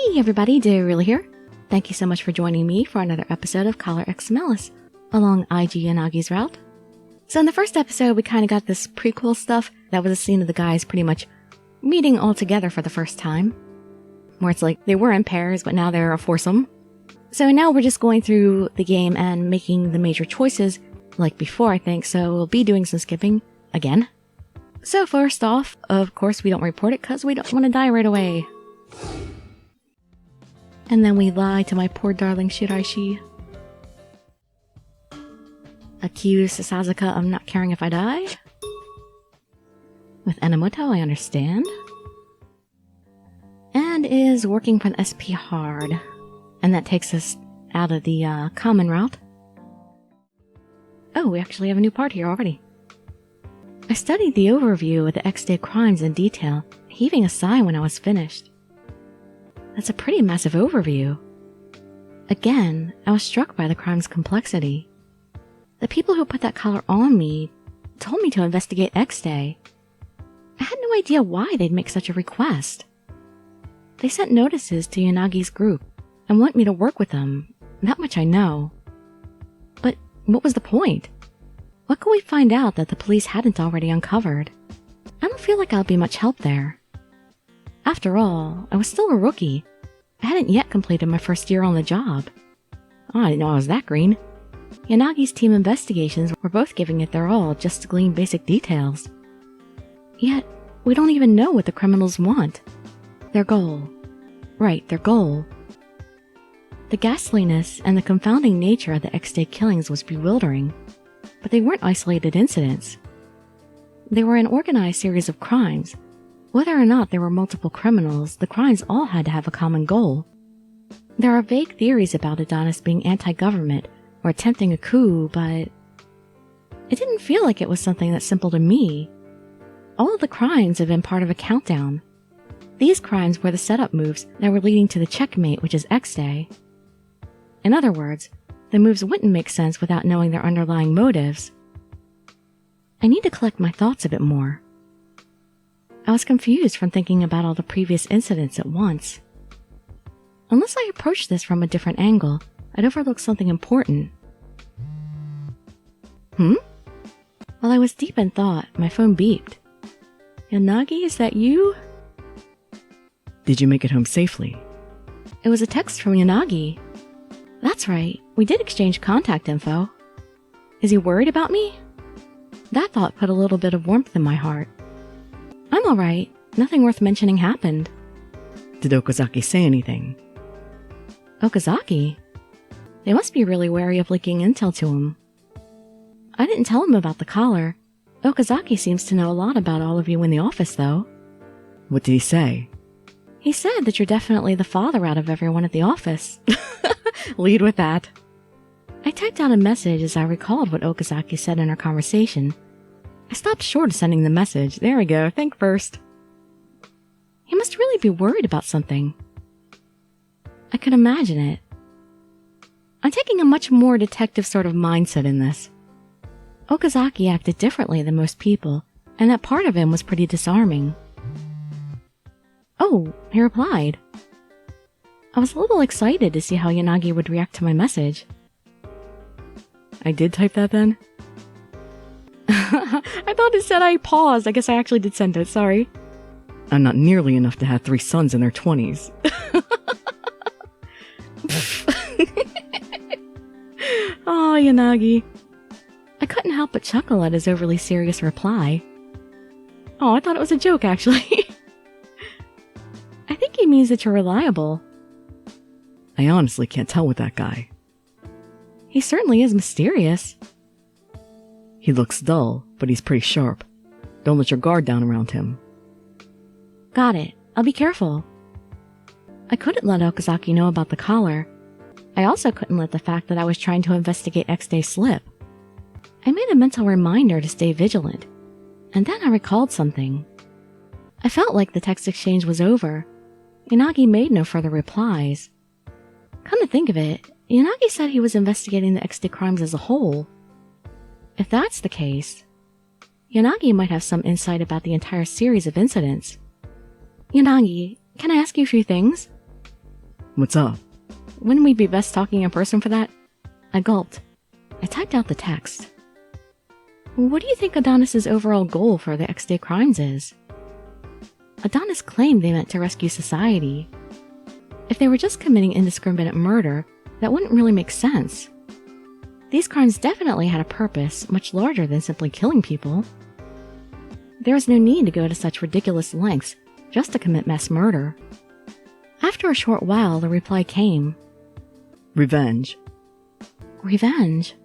Hey everybody, Dirili here. Thank you so much for joining me for another episode of Collar X Malice along Aiji Yanagi's route. So in the first episode, we kind of got this prequel stuff. That was a scene of the guys pretty much meeting all together for the first time, where it's like they were in pairs, but now they're a foursome. So now we're just going through the game and making the major choices like before, I think, so we'll be doing some skipping again. So first off, of course, we don't report it because we don't want to die right away. And then we lie to my poor darling Shiraishi. Accuse Sasuke of not caring if I die. With Enomoto, I understand. And is working for the SP hard. And that takes us out of the common route. Oh, we actually have a new part here already. I studied the overview of the X-Day crimes in detail, heaving a sigh when I was finished. That's a pretty massive overview. Again, I was struck by the crime's complexity. The people who put that collar on me told me to investigate X-Day. I had no idea why they'd make such a request. They sent notices to Yanagi's group and want me to work with them. That much I know. But what was the point? What could we find out that the police hadn't already uncovered? I don't feel like I'll be much help there. After all, I was still a rookie. I hadn't yet completed my first year on the job. Oh, I didn't know I was that green. Yanagi's team investigations were both giving it their all just to glean basic details. Yet, we don't even know what the criminals want. Their goal. Right, their goal. The ghastliness and the confounding nature of the X-Day killings was bewildering, but they weren't isolated incidents. They were an organized series of crimes. Whether or not there were multiple criminals, the crimes all had to have a common goal. There are vague theories about Adonis being anti-government or attempting a coup, but it didn't feel like it was something that's simple to me. All of the crimes have been part of a countdown. These crimes were the setup moves that were leading to the checkmate, which is X-Day. In other words, the moves wouldn't make sense without knowing their underlying motives. I need to collect my thoughts a bit more. I was confused from thinking about all the previous incidents at once. Unless I approached this from a different angle, I'd overlook something important. While I was deep in thought, my phone beeped. Yanagi, is that you? Did you make it home safely? It was a text from Yanagi. That's right, we did exchange contact info. Is he worried about me? That thought put a little bit of warmth in my heart. I'm alright, nothing worth mentioning happened. Did Okazaki say anything? Okazaki? They must be really wary of leaking intel to him. I didn't tell him about the collar. Okazaki seems to know a lot about all of you in the office, though. What did he say? He said that you're definitely the father out of everyone at the office. Lead with that. I typed out a message as I recalled what Okazaki said in our conversation. I stopped short of sending the message. There we go, think first. He must really be worried about something. I could imagine it. I'm taking a much more detective sort of mindset in this. Okazaki acted differently than most people, and that part of him was pretty disarming. Oh, he replied. I was a little excited to see how Yanagi would react to my message. I did type that then? I thought it said I paused. I guess I actually did send it, sorry. I'm not nearly enough to have 3 sons in their 20s. Oh, Yanagi. I couldn't help but chuckle at his overly serious reply. Oh, I thought it was a joke, actually. I think he means that you're reliable. I honestly can't tell with that guy. He certainly is mysterious. He looks dull, but he's pretty sharp. Don't let your guard down around him. Got it. I'll be careful. I couldn't let Okazaki know about the collar. I also couldn't let the fact that I was trying to investigate X-Day slip. I made a mental reminder to stay vigilant, and then I recalled something. I felt like the text exchange was over. Yanagi made no further replies. Come to think of it, Yanagi said he was investigating the X-Day crimes as a whole. If that's the case, Yanagi might have some insight about the entire series of incidents. Yanagi, can I ask you a few things? What's up? Wouldn't we be best talking in person for that? I gulped. I typed out the text. What do you think Adonis's overall goal for the X-Day crimes is? Adonis claimed they meant to rescue society. If they were just committing indiscriminate murder, that wouldn't really make sense. These crimes definitely had a purpose much larger than simply killing people. There was no need to go to such ridiculous lengths just to commit mass murder. After a short while, the reply came. Revenge. Revenge?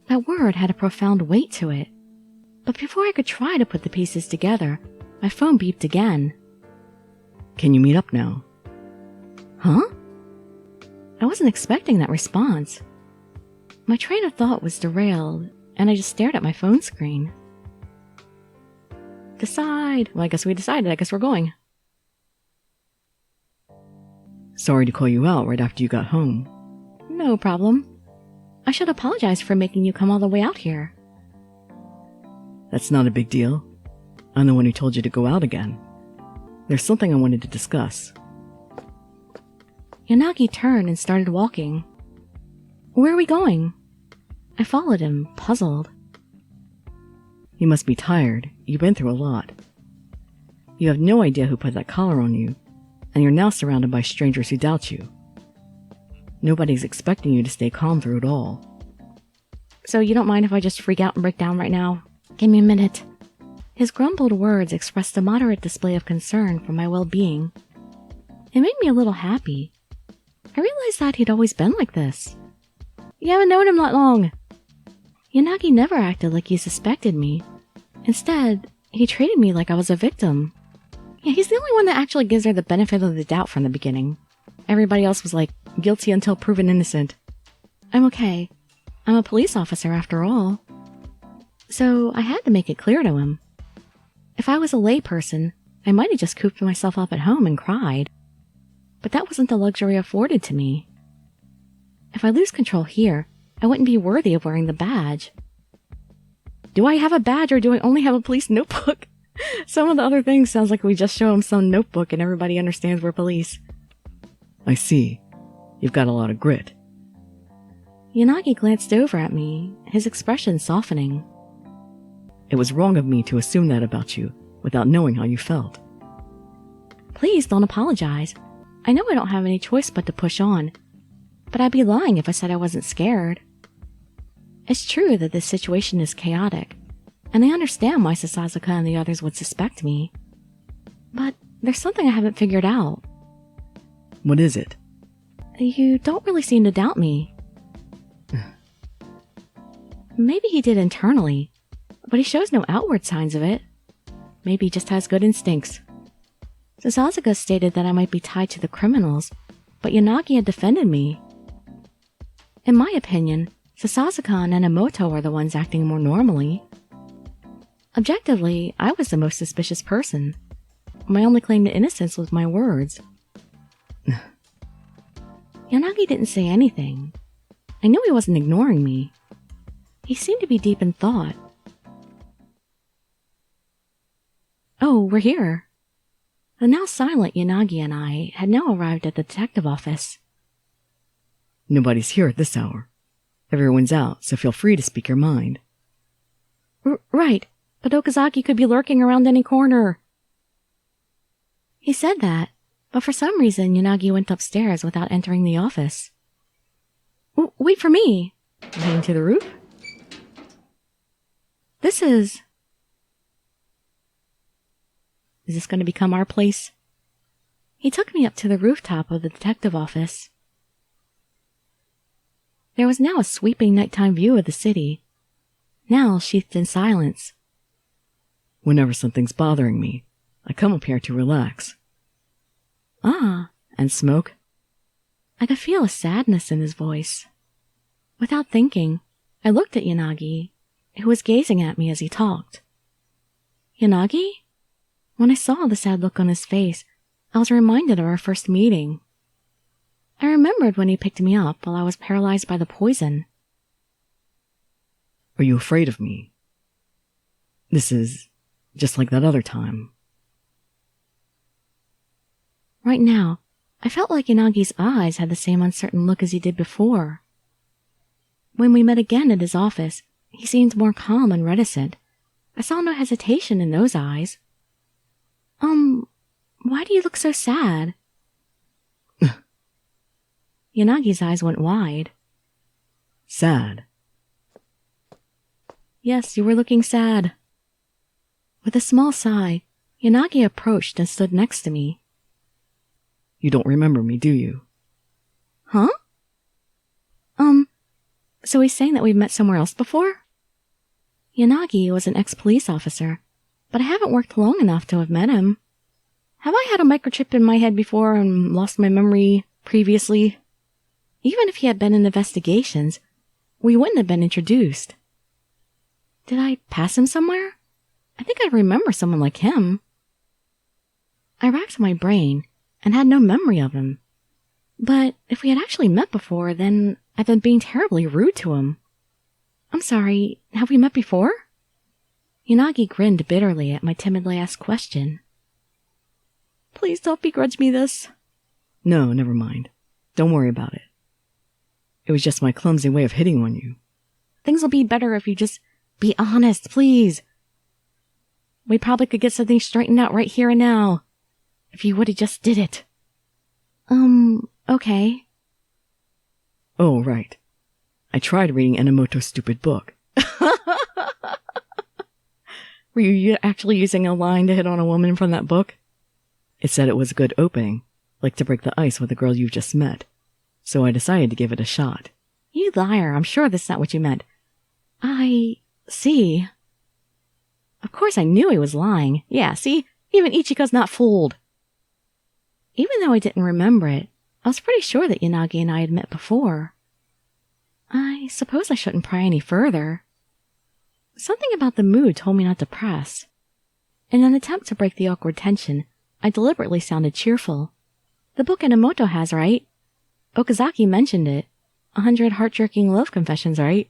That word had a profound weight to it. But before I could try to put the pieces together, my phone beeped again. Can you meet up now? Huh? I wasn't expecting that response. My train of thought was derailed, and I just stared at my phone screen. Decide. Well, I guess we decided. I guess we're going. Sorry to call you out right after you got home. No problem. I should apologize for making you come all the way out here. That's not a big deal. I'm the one who told you to go out again. There's something I wanted to discuss. Yanagi turned and started walking. Where are we going? I followed him, puzzled. You must be tired. You've been through a lot. You have no idea who put that collar on you, and you're now surrounded by strangers who doubt you. Nobody's expecting you to stay calm through it all. So you don't mind if I just freak out and break down right now? Give me a minute. His grumbled words expressed a moderate display of concern for my well-being. It made me a little happy. I realized that he'd always been like this. You haven't known him that long. Yanagi never acted like he suspected me. Instead, he treated me like I was a victim. Yeah, he's the only one that actually gives her the benefit of the doubt from the beginning. Everybody else was like, guilty until proven innocent. I'm okay. I'm a police officer after all. So I had to make it clear to him. If I was a layperson, I might have just cooped myself up at home and cried. But that wasn't the luxury afforded to me. If I lose control here, I wouldn't be worthy of wearing the badge. Do I have a badge or do I only have a police notebook? Some of the other things sounds like we just show him some notebook and everybody understands we're police. I see. You've got a lot of grit. Yanagi glanced over at me, his expression softening. It was wrong of me to assume that about you without knowing how you felt. Please don't apologize. I know I don't have any choice but to push on, but I'd be lying if I said I wasn't scared. It's true that this situation is chaotic, and I understand why Sasazaka and the others would suspect me. But there's something I haven't figured out. What is it? You don't really seem to doubt me. Maybe he did internally, but he shows no outward signs of it. Maybe he just has good instincts. Sasazaka stated that I might be tied to the criminals, but Yanagi had defended me. In my opinion, Sasazaka and Enomoto were the ones acting more normally. Objectively, I was the most suspicious person. My only claim to innocence was my words. Yanagi didn't say anything. I knew he wasn't ignoring me. He seemed to be deep in thought. Oh, we're here. The now silent Yanagi and I had now arrived at the detective office. Nobody's here at this hour. Everyone's out, so feel free to speak your mind. Right, but Okazaki could be lurking around any corner. He said that, but for some reason Yanagi went upstairs without entering the office. Wait for me! Heading to the roof? Is this going to become our place? He took me up to the rooftop of the detective office. There was now a sweeping nighttime view of the city, now sheathed in silence. Whenever something's bothering me, I come up here to relax. Ah, and smoke? I could feel a sadness in his voice. Without thinking, I looked at Yanagi, who was gazing at me as he talked. Yanagi? When I saw the sad look on his face, I was reminded of our first meeting. I remembered when he picked me up while I was paralyzed by the poison. Are you afraid of me? This is just like that other time. Right now, I felt like Yanagi's eyes had the same uncertain look as he did before. When we met again at his office, he seemed more calm and reticent. I saw no hesitation in those eyes. Why do you look so sad? Yanagi's eyes went wide. Sad? Yes, you were looking sad. With a small sigh, Yanagi approached and stood next to me. You don't remember me, do you? Huh? So he's saying that we've met somewhere else before? Yanagi was an ex-police officer, but I haven't worked long enough to have met him. Have I had a microchip in my head before and lost my memory previously? Even if he had been in investigations, we wouldn't have been introduced. Did I pass him somewhere? I think I remember someone like him. I racked my brain and had no memory of him. But if we had actually met before, then I've been being terribly rude to him. I'm sorry, have we met before? Yanagi grinned bitterly at my timidly asked question. Please don't begrudge me this. No, never mind. Don't worry about it. It was just my clumsy way of hitting on you. Things will be better if you just be honest, please. We probably could get something straightened out right here and now. If you would have just did it. Okay. Oh, right. I tried reading Enomoto's stupid book. Were you actually using a line to hit on a woman from that book? It said it was a good opening, like to break the ice with the girl you've just met. So I decided to give it a shot. You liar, I'm sure that's not what you meant. I see. Of course I knew he was lying. Yeah, see? Even Ichiko's not fooled. Even though I didn't remember it, I was pretty sure that Yanagi and I had met before. I suppose I shouldn't pry any further. Something about the mood told me not to press. In an attempt to break the awkward tension, I deliberately sounded cheerful. The book Enomoto has, right? Okazaki mentioned it. 100 heart-jerking love confessions, right?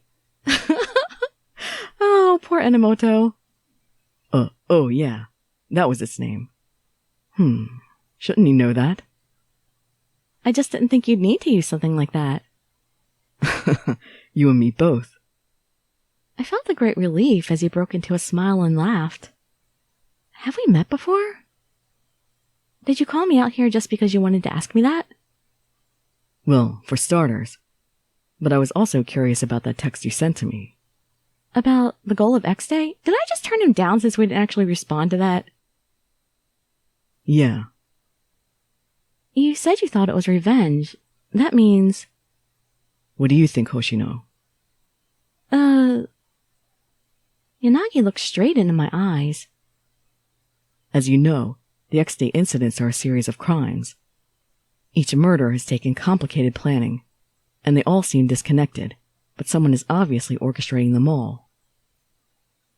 Oh, poor Enomoto. Oh yeah. That was its name. Shouldn't he know that? I just didn't think you'd need to use something like that. You and me both. I felt a great relief as he broke into a smile and laughed. Have we met before? Did you call me out here just because you wanted to ask me that? Well, for starters. But I was also curious about that text you sent to me. About the goal of X Day? Did I just turn him down since we didn't actually respond to that? Yeah. You said you thought it was revenge. That means... What do you think, Hoshino? Yanagi looked straight into my eyes. As you know, the X Day incidents are a series of crimes. Each murder has taken complicated planning, and they all seem disconnected, but someone is obviously orchestrating them all.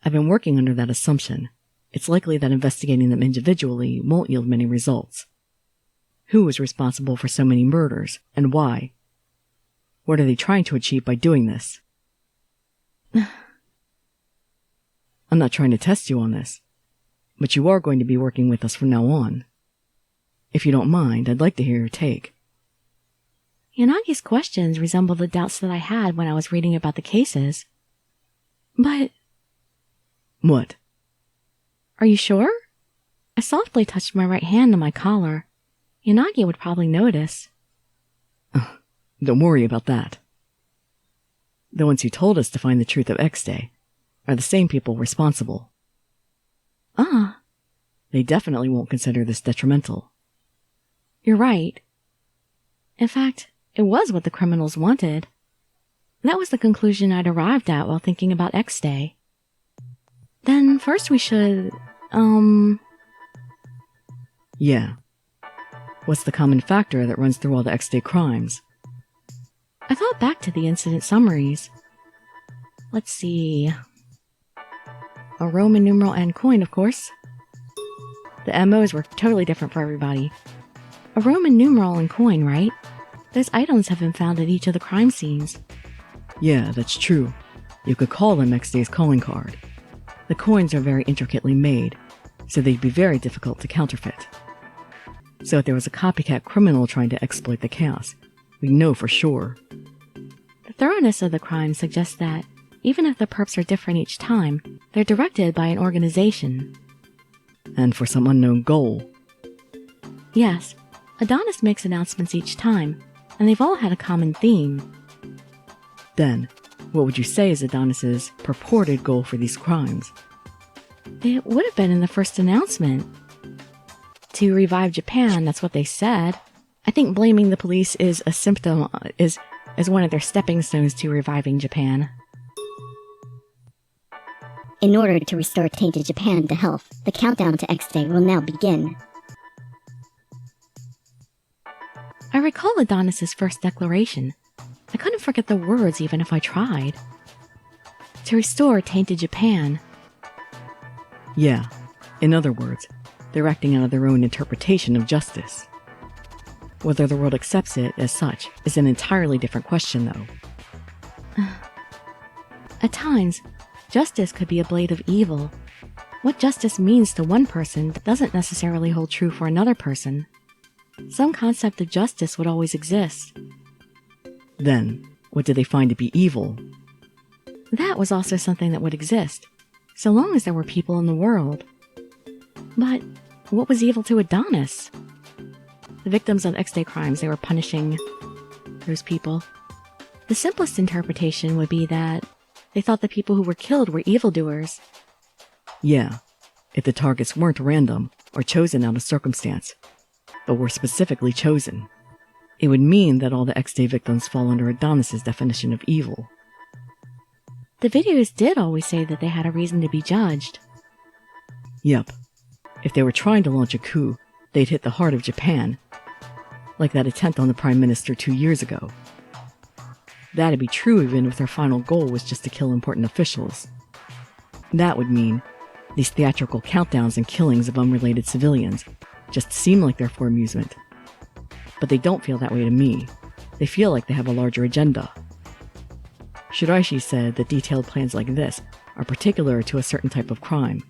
I've been working under that assumption. It's likely that investigating them individually won't yield many results. Who is responsible for so many murders, and why? What are they trying to achieve by doing this? I'm not trying to test you on this, but you are going to be working with us from now on. If you don't mind, I'd like to hear your take. Yanagi's questions resemble the doubts that I had when I was reading about the cases. But... What? Are you sure? I softly touched my right hand on my collar. Yanagi would probably notice. Don't worry about that. The ones who told us to find the truth of X Day are the same people responsible. They definitely won't consider this detrimental. You're right. In fact, it was what the criminals wanted. That was the conclusion I'd arrived at while thinking about X Day. Then first we should, Yeah. What's the common factor that runs through all the X Day crimes? I thought back to the incident summaries. Let's see. A Roman numeral and coin, of course. The MOs were totally different for everybody. A Roman numeral and coin, right? Those items have been found at each of the crime scenes. Yeah, that's true. You could call them X Day's calling card. The coins are very intricately made, so they'd be very difficult to counterfeit. So if there was a copycat criminal trying to exploit the chaos, we know for sure. The thoroughness of the crime suggests that, even if the perps are different each time, they're directed by an organization. And for some unknown goal. Yes, Adonis makes announcements each time, and they've all had a common theme. Then, what would you say is Adonis's purported goal for these crimes? It would have been in the first announcement. To revive Japan, that's what they said. I think blaming the police is a symptom, is one of their stepping stones to reviving Japan. In order to restore tainted Japan to health, the countdown to X Day will now begin. I recall Adonis's first declaration. I couldn't forget the words even if I tried. To restore tainted Japan. Yeah. In other words, they're acting out of their own interpretation of justice. Whether the world accepts it as such is an entirely different question, though. At times, justice could be a blade of evil. What justice means to one person doesn't necessarily hold true for another person. Some concept of justice would always exist. Then, what did they find to be evil? That was also something that would exist, so long as there were people in the world. But what was evil to Adonis? The victims of X-Day crimes, they were punishing those people. The simplest interpretation would be that they thought the people who were killed were evildoers. Yeah, if the targets weren't random or chosen out of circumstance, but were specifically chosen, it would mean that all the X-Day victims fall under Adonis's definition of evil. The videos did always say that they had a reason to be judged. Yep. If they were trying to launch a coup, they'd hit the heart of Japan, like that attempt on the Prime Minister 2 years ago. That'd be true even if their final goal was just to kill important officials. That would mean these theatrical countdowns and killings of unrelated civilians just seem like they're for amusement. But they don't feel that way to me. They feel like they have a larger agenda. Shiraishi said that detailed plans like this are particular to a certain type of crime.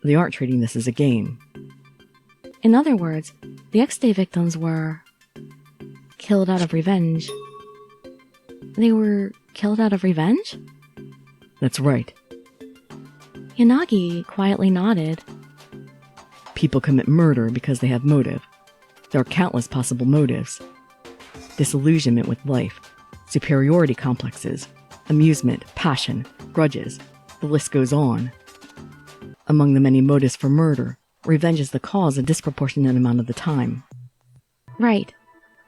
They aren't treating this as a game. In other words, the X-Day victims were killed out of revenge. They were killed out of revenge? That's right. Yanagi quietly nodded. People commit murder because they have motive. There are countless possible motives. Disillusionment with life, superiority complexes, amusement, passion, grudges. The list goes on. Among the many motives for murder, revenge is the cause a disproportionate amount of the time. Right.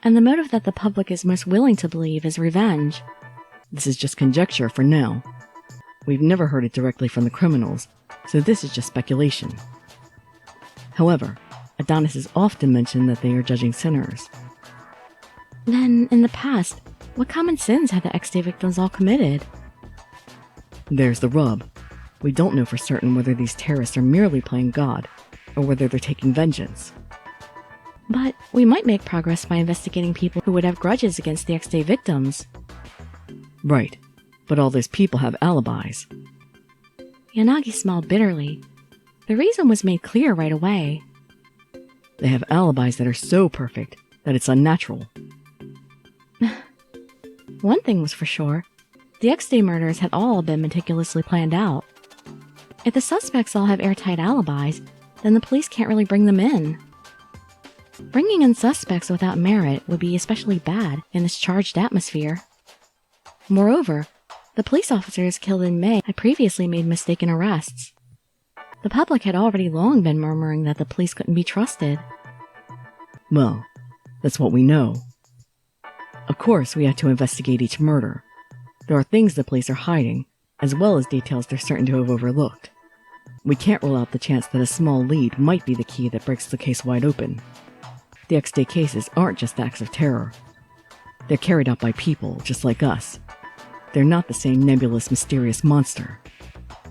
And the motive that the public is most willing to believe is revenge. This is just conjecture for now. We've never heard it directly from the criminals, so this is just speculation. However, Adonis has often mentioned that they are judging sinners. Then, in the past, what common sins had the X-Day victims all committed? There's the rub. We don't know for certain whether these terrorists are merely playing God, or whether they're taking vengeance. But we might make progress by investigating people who would have grudges against the X-Day victims. Right, but all those people have alibis. Yanagi smiled bitterly. The reason was made clear right away. They have alibis that are so perfect that it's unnatural. One thing was for sure. The X-Day murders had all been meticulously planned out. If the suspects all have airtight alibis, then the police can't really bring them in. Bringing in suspects without merit would be especially bad in this charged atmosphere. Moreover, the police officers killed in May had previously made mistaken arrests. The public had already long been murmuring that the police couldn't be trusted. Well, that's what we know. Of course, we have to investigate each murder. There are things the police are hiding, as well as details they're certain to have overlooked. We can't rule out the chance that a small lead might be the key that breaks the case wide open. The X-Day cases aren't just acts of terror. They're carried out by people, just like us. They're not the same nebulous, mysterious monster.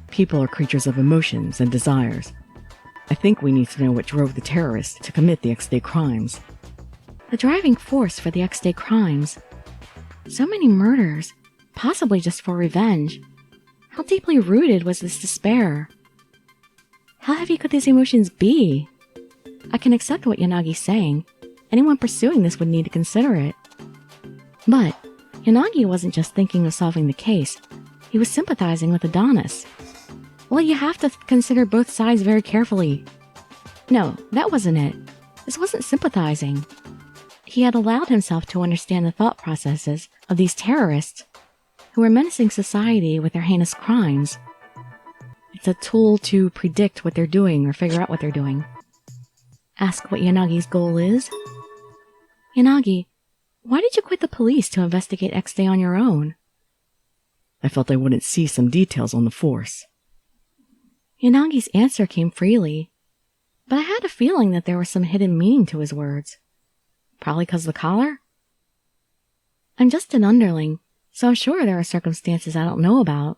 People are creatures of emotions and desires. I think we need to know what drove the terrorists to commit the X-Day crimes. The driving force for the X-Day crimes. So many murders, possibly just for revenge. How deeply rooted was this despair? How heavy could these emotions be? I can accept what Yanagi's saying. Anyone pursuing this would need to consider it. But Yanagi wasn't just thinking of solving the case. He was sympathizing with Adonis. Well, you have to consider both sides very carefully. No, that wasn't it. This wasn't sympathizing. He had allowed himself to understand the thought processes of these terrorists who were menacing society with their heinous crimes. It's a tool to predict what they're doing or figure out what they're doing. Ask what Yanagi's goal is. Yanagi, why did you quit the police to investigate X-Day on your own? I felt I wouldn't see some details on the force. Yanagi's answer came freely, but I had a feeling that there was some hidden meaning to his words. Probably because of the collar? I'm just an underling, so I'm sure there are circumstances I don't know about.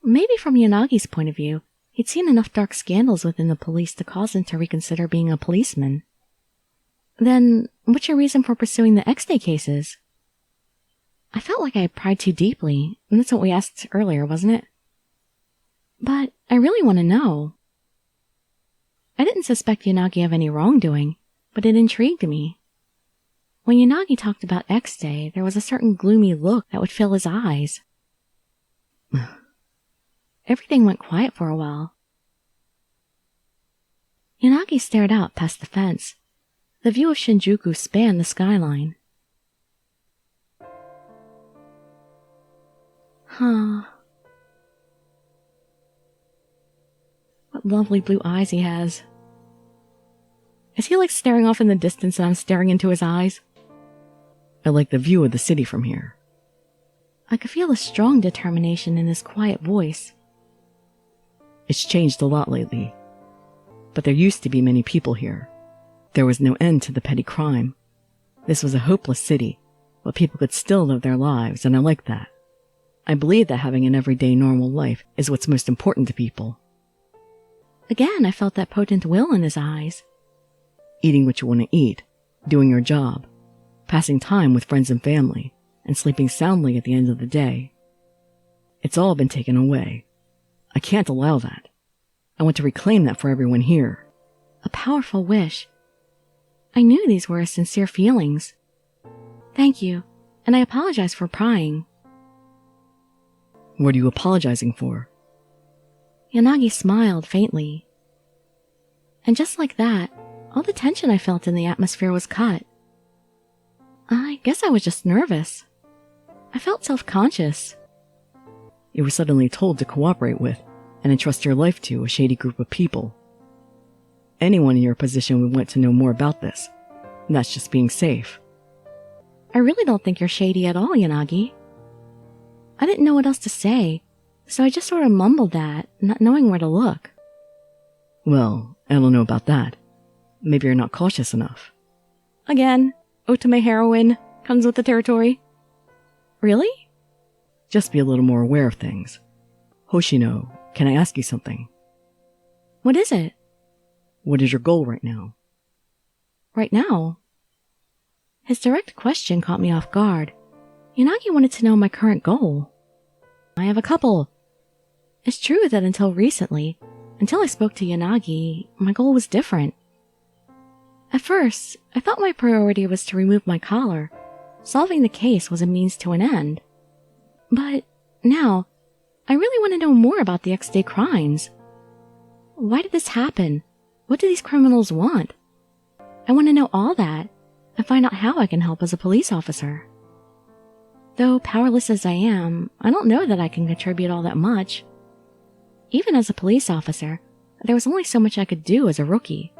Maybe from Yanagi's point of view, he'd seen enough dark scandals within the police to cause him to reconsider being a policeman. Then, what's your reason for pursuing the X-Day cases? I felt like I had pried too deeply, and that's what we asked earlier, wasn't it? But I really want to know. I didn't suspect Yanagi of any wrongdoing, but it intrigued me. When Yanagi talked about X-Day, there was a certain gloomy look that would fill his eyes. Everything went quiet for a while. Yanagi stared out past the fence. The view of Shinjuku spanned the skyline. Huh. What lovely blue eyes he has. Is he like staring off in the distance and I'm staring into his eyes? I like the view of the city from here. I could feel a strong determination in his quiet voice. It's changed a lot lately. But there used to be many people here. There was no end to the petty crime. This was a hopeless city, but people could still live their lives, and I like that. I believe that having an everyday normal life is what's most important to people. Again, I felt that potent will in his eyes. Eating what you want to eat, doing your job, passing time with friends and family, and sleeping soundly at the end of the day. It's all been taken away. I can't allow that. I want to reclaim that for everyone here. A powerful wish. I knew these were his sincere feelings. Thank you, and I apologize for prying. What are you apologizing for? Yanagi smiled faintly. And just like that, all the tension I felt in the atmosphere was cut. I guess I was just nervous. I felt self-conscious. You were suddenly told to cooperate with and entrust your life to a shady group of people. Anyone in your position would want to know more about this, and that's just being safe. I really don't think you're shady at all, Yanagi. I didn't know what else to say, so I just sort of mumbled that, not knowing where to look. Well, I don't know about that. Maybe you're not cautious enough. Again, Otome heroine comes with the territory. Really? Just be a little more aware of things. Hoshino, can I ask you something? What is it? What is your goal right now? Right now? His direct question caught me off guard. Yanagi wanted to know my current goal. I have a couple. It's true that until recently, until I spoke to Yanagi, my goal was different. At first, I thought my priority was to remove my collar. Solving the case was a means to an end. But now, I really want to know more about the X-Day crimes. Why did this happen? What do these criminals want? I want to know all that and find out how I can help as a police officer. Though powerless as I am, I don't know that I can contribute all that much. Even as a police officer, there was only so much I could do as a rookie.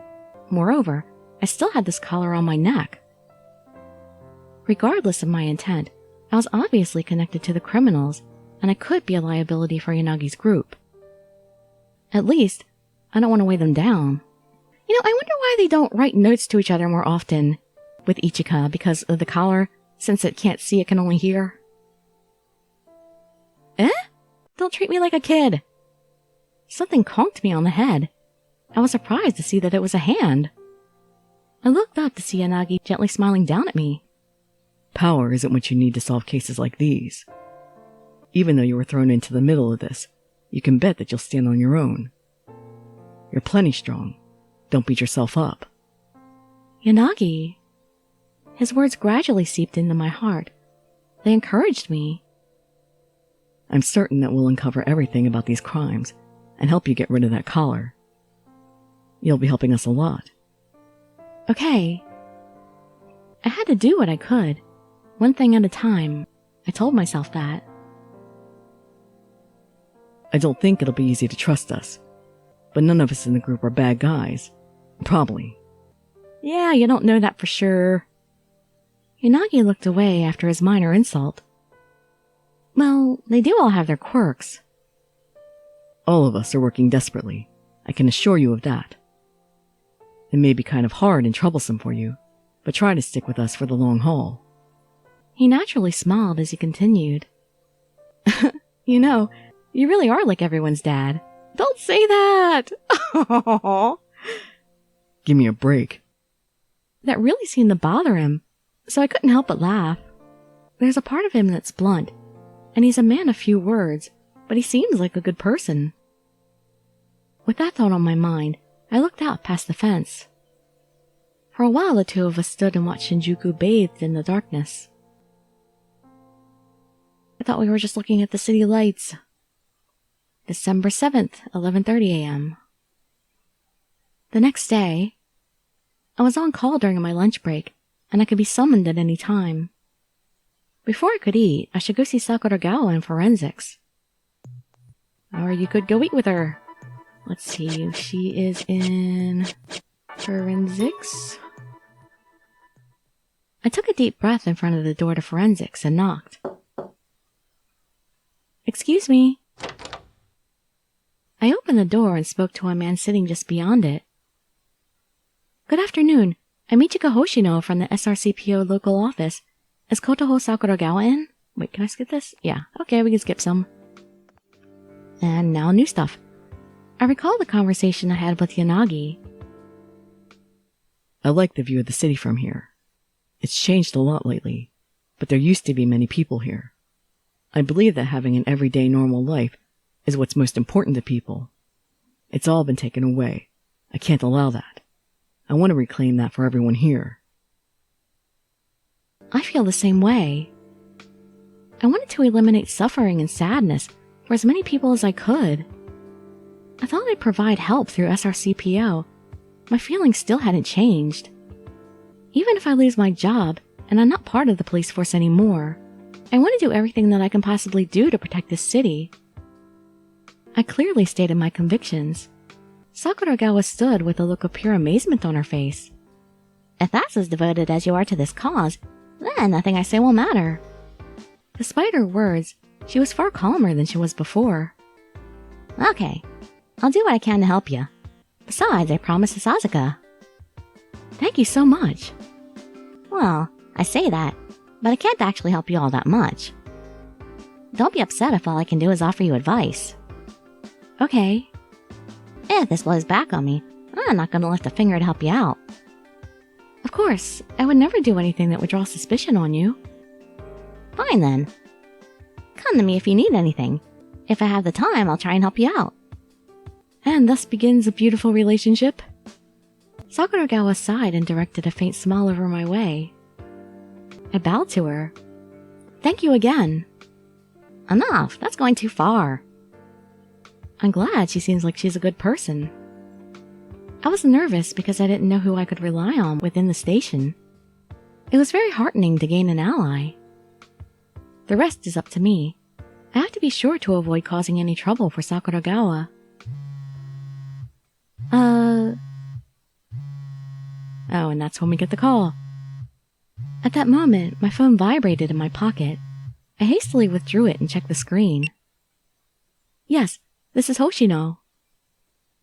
Moreover, I still had this collar on my neck. Regardless of my intent, I was obviously connected to the criminals, and I could be a liability for Yanagi's group. At least, I don't want to weigh them down. You know, I wonder why they don't write notes to each other more often with Ichika because of the collar, since it can't see, it can only hear. Eh? Don't treat me like a kid. Something conked me on the head. I was surprised to see that it was a hand. I looked up to see Yanagi gently smiling down at me. Power isn't what you need to solve cases like these. Even though you were thrown into the middle of this, you can bet that you'll stand on your own. You're plenty strong, Don't beat yourself up. Yanagi. His words gradually seeped into my heart. They encouraged me. I'm certain that we'll uncover everything about these crimes and help you get rid of that collar. You'll be helping us a lot. Okay. I had to do what I could, one thing at a time. I told myself that. I don't think it'll be easy to trust us, but none of us in the group are bad guys. Probably. Yeah, you don't know that for sure. Yanagi looked away after his minor insult. Well, they do all have their quirks. All of us are working desperately. I can assure you of that. It may be kind of hard and troublesome for you, but try to stick with us for the long haul. He naturally smiled as he continued. You know, you really are like everyone's dad. Don't say that! Give me a break. That really seemed to bother him, so I couldn't help but laugh. There's a part of him that's blunt, and he's a man of few words, but he seems like a good person. With that thought on my mind, I looked out past the fence. For a while, the two of us stood and watched Shinjuku bathed in the darkness. I thought we were just looking at the city lights. December 7th, 11:30 a.m. The next day, I was on call during my lunch break, and I could be summoned at any time. Before I could eat, I should go see Sakuragawa in forensics. Or you could go eat with her. Let's see, she is in forensics. I took a deep breath in front of the door to forensics and knocked. Excuse me. I opened the door and spoke to a man sitting just beyond it. Good afternoon. I'm Michiko Hoshino from the SRCPO local office. Is Kotoho Sakuragawa in? Wait, can I skip this? Yeah, okay, we can skip some. And now new stuff. I recall the conversation I had with Yanagi. I like the view of the city from here. It's changed a lot lately, but there used to be many people here. I believe that having an everyday normal life is what's most important to people. It's all been taken away. I can't allow that. I want to reclaim that for everyone here. I feel the same way. I wanted to eliminate suffering and sadness for as many people as I could. I thought I'd provide help through SRCPO. My feelings still hadn't changed. Even if I lose my job and I'm not part of the police force anymore, I want to do everything that I can possibly do to protect this city. I clearly stated my convictions. Sakuragawa stood with a look of pure amazement on her face. If that's as devoted as you are to this cause, then nothing I say will matter. Despite her words, she was far calmer than she was before. Okay, I'll do what I can to help you. Besides, I promised Sasuke. Thank you so much. Well, I say that, but I can't actually help you all that much. Don't be upset if all I can do is offer you advice. Okay. If this blows back on me, I'm not going to lift a finger to help you out. Of course, I would never do anything that would draw suspicion on you. Fine then. Come to me if you need anything. If I have the time, I'll try and help you out. And thus begins a beautiful relationship. Sakuragawa sighed and directed a faint smile over my way. I bowed to her. Thank you again. Enough, that's going too far. I'm glad she seems like she's a good person. I was nervous because I didn't know who I could rely on within the station. It was very heartening to gain an ally. The rest is up to me. I have to be sure to avoid causing any trouble for Sakuragawa. Oh, and that's when we get the call. At that moment, my phone vibrated in my pocket. I hastily withdrew it and checked the screen. Yes, this is Hoshino.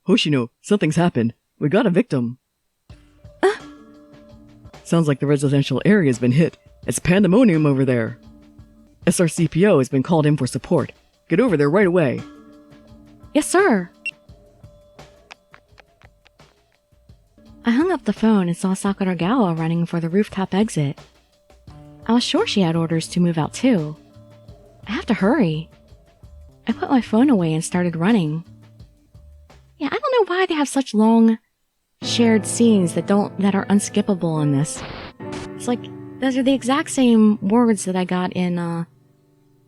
Hoshino, something's happened. We got a victim. Sounds like the residential area's been hit. It's pandemonium over there. SRCPO has been called in for support. Get over there right away. Yes, sir. I hung up the phone and saw Sakuragawa running for the rooftop exit. I was sure she had orders to move out too. I have to hurry. I put my phone away and started running. Yeah, I don't know why they have such long shared scenes that are unskippable in this. It's like, those are the exact same words that I got in,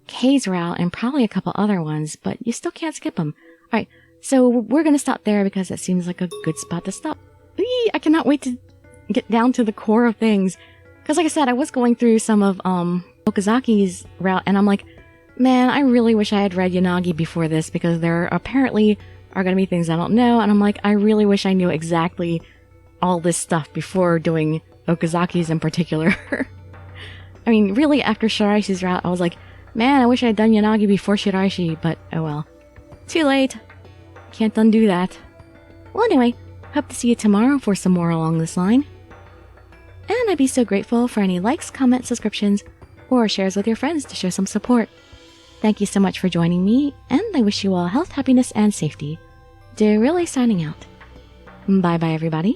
Kay's route and probably a couple other ones, but you still can't skip them. Alright, so we're gonna stop there because that seems like a good spot to stop. I cannot wait to get down to the core of things. Because like I said, I was going through some of, Okazaki's route, and I'm like, man, I really wish I had read Yanagi before this, because there apparently are going to be things I don't know, and I'm like, I really wish I knew exactly all this stuff before doing Okazaki's in particular. I mean, really, after Shiraishi's route, I was like, man, I wish I had done Yanagi before Shiraishi, but oh well. Too late. Can't undo that. Well, anyway, hope to see you tomorrow for some more along this line. And I'd be so grateful for any likes, comments, subscriptions, or shares with your friends to show some support. Thank you so much for joining me, and I wish you all health, happiness, and safety. Dirili signing out. Bye bye, everybody.